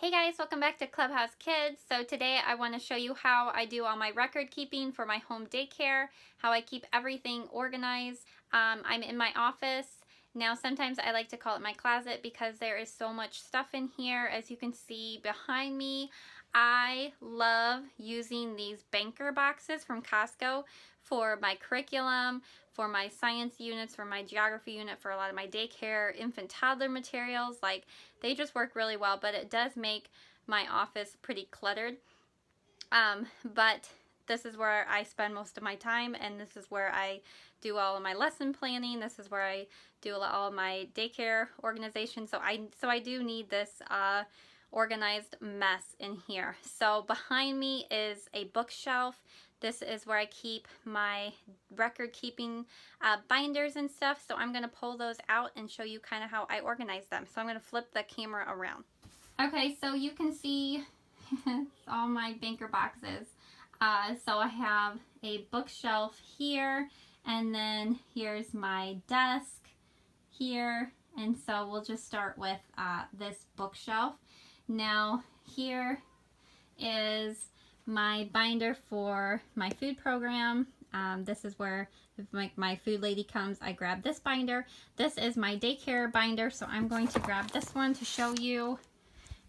Hey guys, welcome back to Clubhouse Kids. So today I want to show you how I do all my record keeping for my home daycare, how I keep everything organized. I'm in my office. Now sometimes I like to call it my closet because there is so much stuff in here. As you can see behind me, I love using these banker boxes from Costco for my curriculum, for my science units, for my geography unit, for a lot of my daycare, infant toddler materials. Like, they just work really well, but it does make my office pretty cluttered. But this is where I spend most of my time, and this is where I do all of my lesson planning. This is where I do all of my daycare organization. So I do need this organized mess in here. So behind me is a bookshelf. This is where I keep my record keeping binders and stuff. So I'm going to pull those out and show you kind of how I organize them. So I'm going to flip the camera around. Okay, so you can see all my banker boxes. So I have a bookshelf here, and then here's my desk here. And so we'll just start with this bookshelf. Now here is my binder for my food program. This is where if my food lady comes, I grab this binder. This is my daycare binder, so I'm going to grab this one to show you,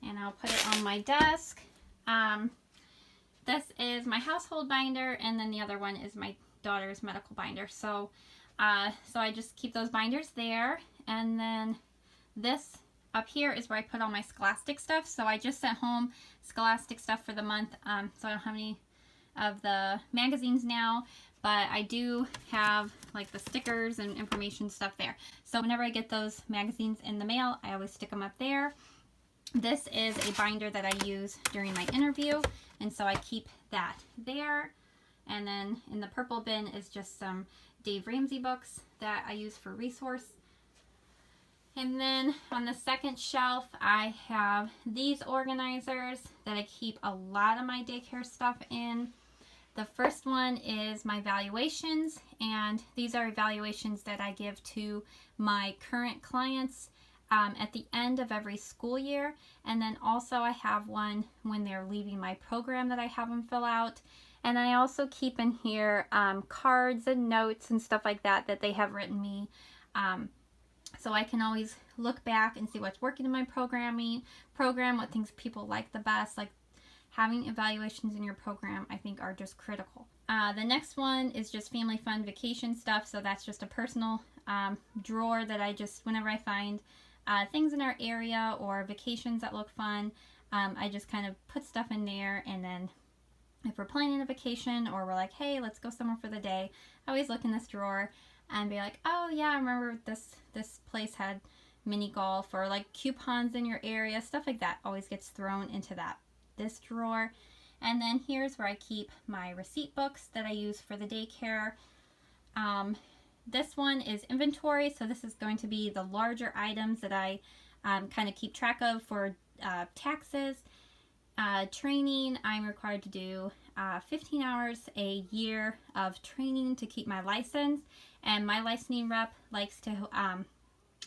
and I'll put it on my desk. This is my household binder, and then the other one is my daughter's medical binder. So I just keep those binders there, and then this up here is where I put all my Scholastic stuff. So I just sent home Scholastic stuff for the month, so I don't have any of the magazines now, but I do have like the stickers and information stuff there. So whenever I get those magazines in the mail, I always stick them up there. This is a binder that I use during my interview, and so I keep that there. And then in the purple bin is just some Dave Ramsey books that I use for resource. And then on the second shelf, I have these organizers that I keep a lot of my daycare stuff in. The first one is my evaluations, and these are evaluations that I give to my current clients at the end of every school year. And then also I have one when they're leaving my program that I have them fill out. And I also keep in here cards and notes and stuff like that that they have written me. So I can always look back and see what's working in my program, what things people like the best. Like, having evaluations in your program, I think, are just critical. The next one is just family fun vacation stuff. So that's just a personal drawer that I just, whenever I find things in our area or vacations that look fun, I just kind of put stuff in there. And then if we're planning a vacation or we're like, hey, let's go somewhere for the day, I always look in this drawer and be like, oh yeah, I remember this place had mini golf, or like coupons in your area, stuff like that always gets thrown into this drawer. And then here's where I keep my receipt books that I use for the daycare. This one is inventory, so this is going to be the larger items that I kind of keep track of for taxes. Training, I'm required to do 15 hours a year of training to keep my license, and my licensing rep likes to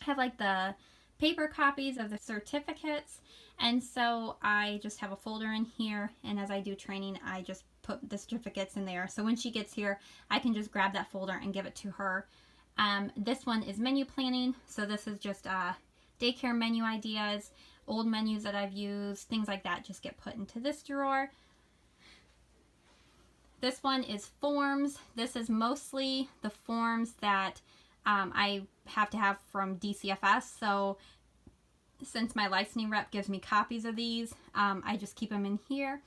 have like the paper copies of the certificates, and so I just have a folder in here, and as I do training, I just put the certificates in there, so when she gets here, I can just grab that folder and give it to her. This one is menu planning, so this is just daycare menu ideas, old menus that I've used, things like that just get put into this drawer. This one is forms. This is mostly the forms that I have to have from DCFS. So since my licensing rep gives me copies of these, I just keep them in here.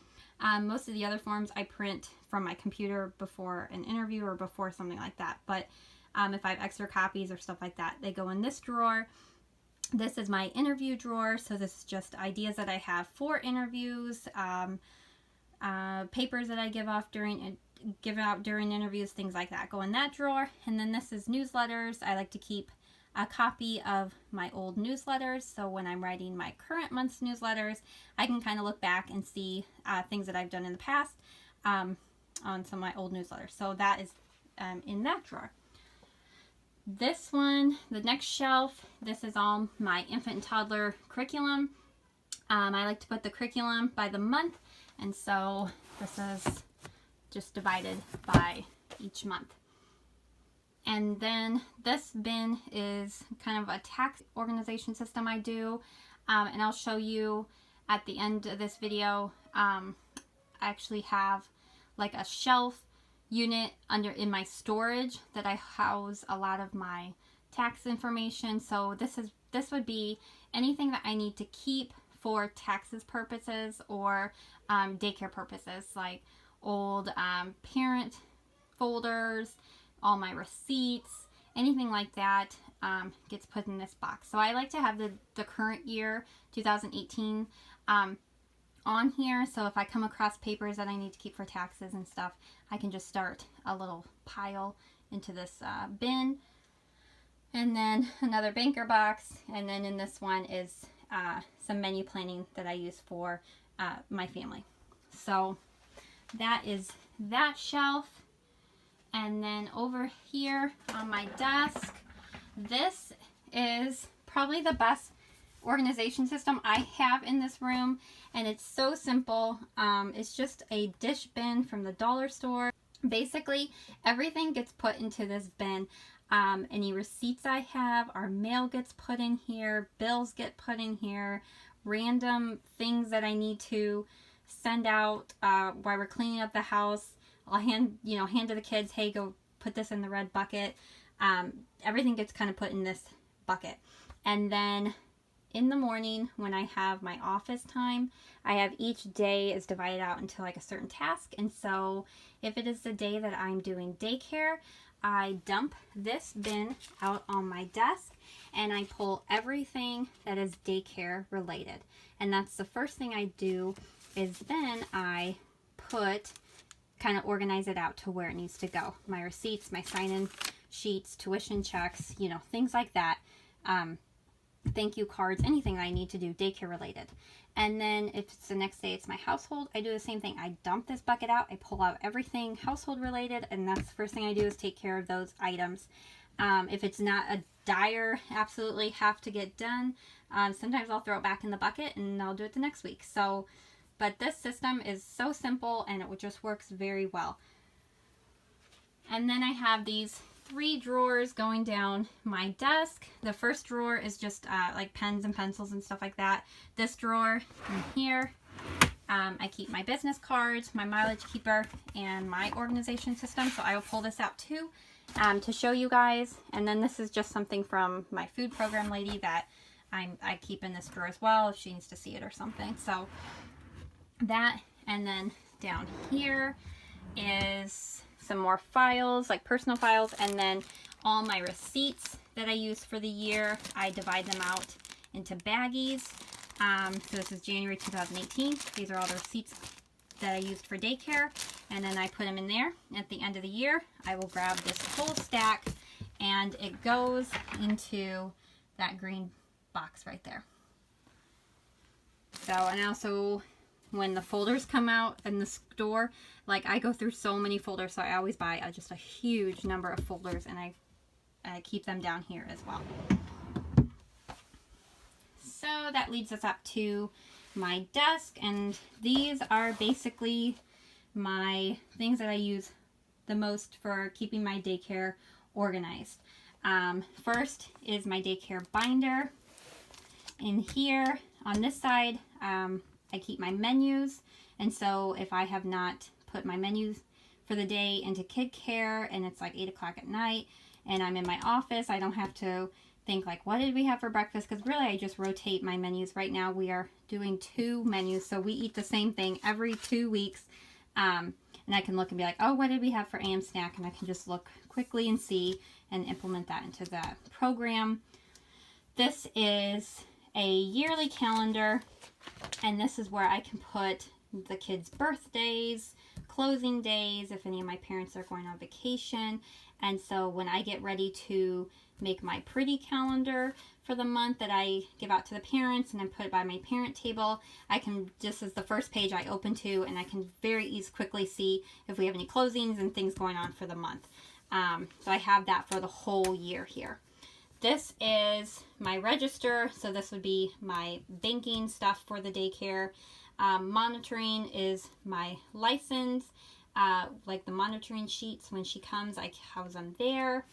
Most of the other forms I print from my computer before an interview or before something like that. But if I have extra copies or stuff like that, they go in this drawer. This is my interview drawer, so this is just ideas that I have for interviews, papers that I give out during interviews, things like that go in that drawer. And then this is newsletters. I like to keep a copy of my old newsletters, so when I'm writing my current month's newsletters, I can kind of look back and see things that I've done in the past on some of my old newsletters. So that is in that drawer. This one, the next shelf, this is all my infant and toddler curriculum. I like to put the curriculum by the month, and so this is just divided by each month. And then this bin is kind of a tax organization system I do, and I'll show you at the end of this video. I actually have like a shelf unit in my storage that I house a lot of my tax information. So this would be anything that I need to keep for taxes purposes or daycare purposes, like old parent folders, all my receipts, anything like that gets put in this box. So I like to have the current year, 2018, on here. So if I come across papers that I need to keep for taxes and stuff, I can just start a little pile into this bin. And then another banker box. And then in this one is some menu planning that I use for my family. So that is that shelf. And then over here on my desk, this is probably the best organization system I have in this room, and it's so simple. It's just a dish bin from the dollar store. Basically, everything gets put into this bin. Any receipts I have, our mail gets put in here, bills get put in here, random things that I need to send out while we're cleaning up the house. I'll hand to the kids, hey, go put this in the red bucket. Everything gets kind of put in this bucket. And then in the morning when I have my office time, I have each day is divided out into like a certain task. And so if it is the day that I'm doing daycare, I dump this bin out on my desk and I pull everything that is daycare related. And that's the first thing I do, is then I kind of organize it out to where it needs to go. My receipts, my sign-in sheets, tuition checks, things like that. Thank you cards, anything I need to do daycare related. And then if it's the next day, it's my household, I do the same thing. I dump this bucket out, I pull out everything household related, and that's the first thing I do, is take care of those items. If it's not a dire, absolutely have to get done, sometimes I'll throw it back in the bucket and I'll do it the next week. So, but this system is so simple and it just works very well. And then I have these 3 drawers going down my desk. The first drawer is just like pens and pencils and stuff like that. This drawer in here, I keep my business cards, my mileage keeper, and my organization system. So I will pull this out too to show you guys. And then this is just something from my food program lady that I keep in this drawer as well if she needs to see it or something. So that, and then down here is some more files, like personal files, and then all my receipts that I use for the year, I divide them out into baggies. So this is January 2018. These are all the receipts that I used for daycare, and then I put them in there. At the end of the year, I will grab this whole stack and it goes into that green box right there. So, and also when the folders come out in the store, like I go through so many folders, so I always buy just a huge number of folders, and I keep them down here as well. So that leads us up to my desk, and these are basically my things that I use the most for keeping my daycare organized. First is my daycare binder. In here on this side, I keep my menus, and so if I have not put my menus for the day into kid care and it's like 8 o'clock at night and I'm in my office, I don't have to think like, what did we have for breakfast? Because really I just rotate my menus. Right now we are doing 2 menus, so we eat the same thing every 2 weeks, and I can look and be like, oh, what did we have for AM snack? And I can just look quickly and see and implement that into the program. This is a yearly calendar, and this is where I can put the kids' birthdays, closing days, if any of my parents are going on vacation. And so when I get ready to make my pretty calendar for the month that I give out to the parents and I put it by my parent table, I can, just as the first page I open to, and I can very quickly see if we have any closings and things going on for the month. So I have that for the whole year here. This is my register, so this would be my banking stuff for the daycare. Monitoring is my license, like the monitoring sheets when she comes, I house them there.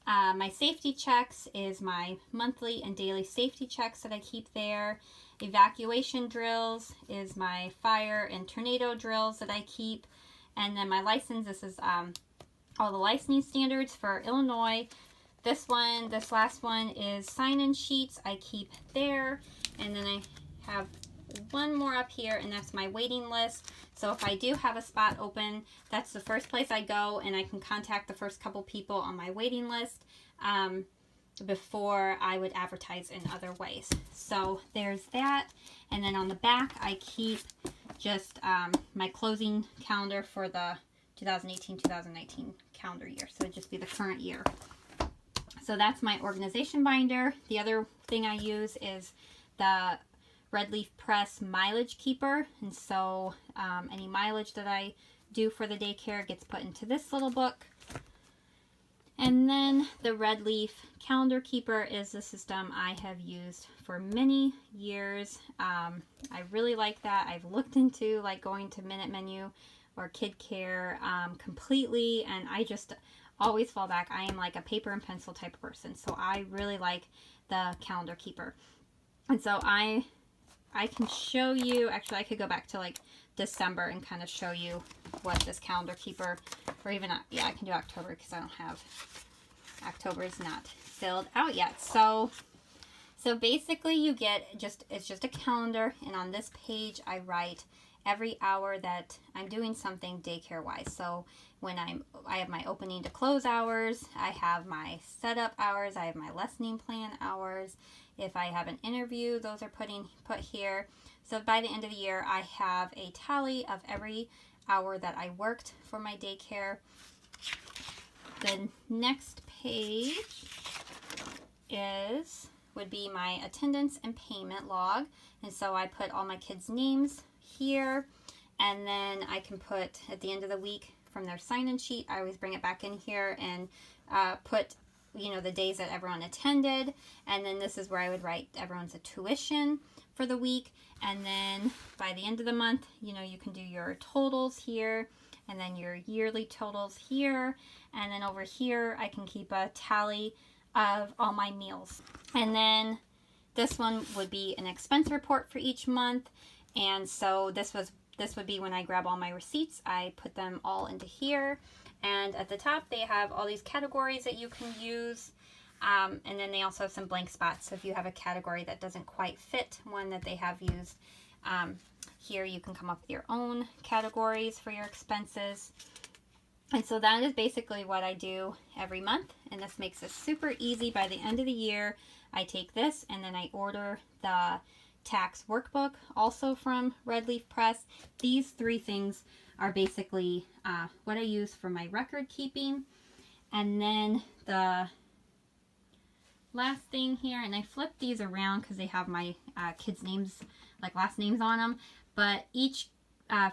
My safety checks is my monthly and daily safety checks that I keep there. Evacuation drills is my fire and tornado drills that I keep. And then my license, this is all the licensing standards for Illinois. This last one is sign-in sheets I keep there. And then I have one more up here, and that's my waiting list. So if I do have a spot open, that's the first place I go, and I can contact the first couple people on my waiting list before I would advertise in other ways. So there's that. And then on the back, I keep just my closing calendar for the 2018-2019 calendar year. So it'd just be the current year. So that's my organization binder. The other thing I use is the Redleaf Press mileage keeper, and so any mileage that I do for the daycare gets put into this little book. And then the Redleaf calendar keeper is the system I have used for many years. I really like that. I've looked into like going to Minute Menu or Kid Care completely, and I just always fall back. I am like a paper and pencil type of person, so I really like the calendar keeper. And so I can show you, actually I could go back to like December and kind of show you what this calendar keeper, or even, yeah, I can do October because I don't have, October is not filled out yet. So basically you get it's just a calendar, and on this page I write every hour that I'm doing something daycare wise. So when I have my opening to close hours, I have my setup hours, I have my lessoning plan hours. If I have an interview, those are put here. So by the end of the year, I have a tally of every hour that I worked for my daycare. The next page would be my attendance and payment log. And so I put all my kids' names here, and then I can put at the end of the week from their sign-in sheet, I always bring it back in here and put the days that everyone attended, and then this is where I would write everyone's tuition for the week. And then by the end of the month, you can do your totals here, and then your yearly totals here, and then over here I can keep a tally of all my meals. And then this one would be an expense report for each month, and so this would be when I grab all my receipts, I put them all into here. And at the top, they have all these categories that you can use. And then they also have some blank spots. So if you have a category that doesn't quite fit one that they have used, here you can come up with your own categories for your expenses. And so that is basically what I do every month. And this makes it super easy. By the end of the year, I take this and then I order the tax workbook, also from Redleaf Press. These three things are basically what I use for my record keeping. And then the last thing here, and I flipped these around because they have my kids' names, like last names on them, but each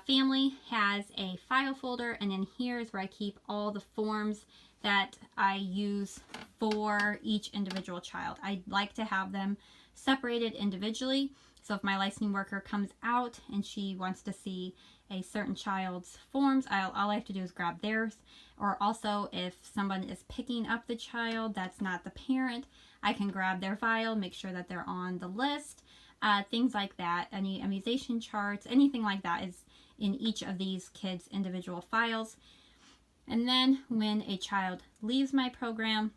family has a file folder, and in here is where I keep all the forms that I use for each individual child. I like to have them separated individually. So if my licensing worker comes out and she wants to see a certain child's forms, all I have to do is grab theirs. Or also if someone is picking up the child that's not the parent, I can grab their file, make sure that they're on the list. Things like that, any immunization charts, anything like that is in each of these kids' individual files. And then when a child leaves my program,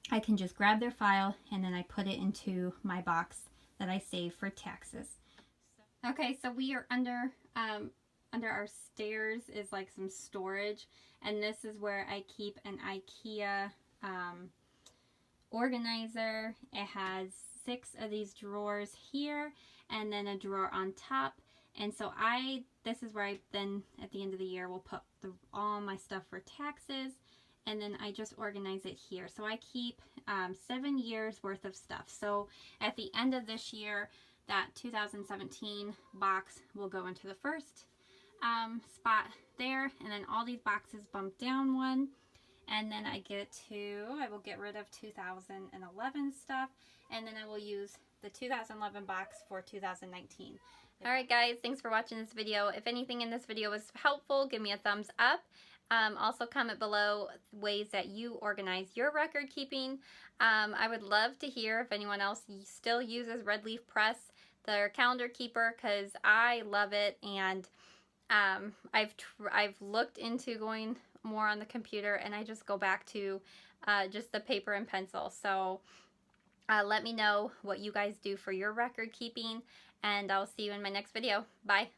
I can just grab their file and then I put it into my box that I save for taxes. Okay, so we are under our stairs is like some storage, and this is where I keep an IKEA organizer. It has 6 of these drawers here and then a drawer on top. And so this is where I then at the end of the year will put all my stuff for taxes, and then I just organize it here. So I keep 7 years worth of stuff. So at the end of this year, that 2017 box will go into the first spot there, and then all these boxes bump down one, And then I will get rid of 2011 stuff, and then I will use the 2011 box for 2019. Alright guys, thanks for watching this video. If anything in this video was helpful, give me a thumbs up. Also comment below ways that you organize your record keeping. I would love to hear if anyone else still uses Redleaf Press, their calendar keeper, because I love it, and I've looked into going more on the computer, and I just go back to just the paper and pencil. So let me know what you guys do for your record keeping, and I'll see you in my next video. Bye.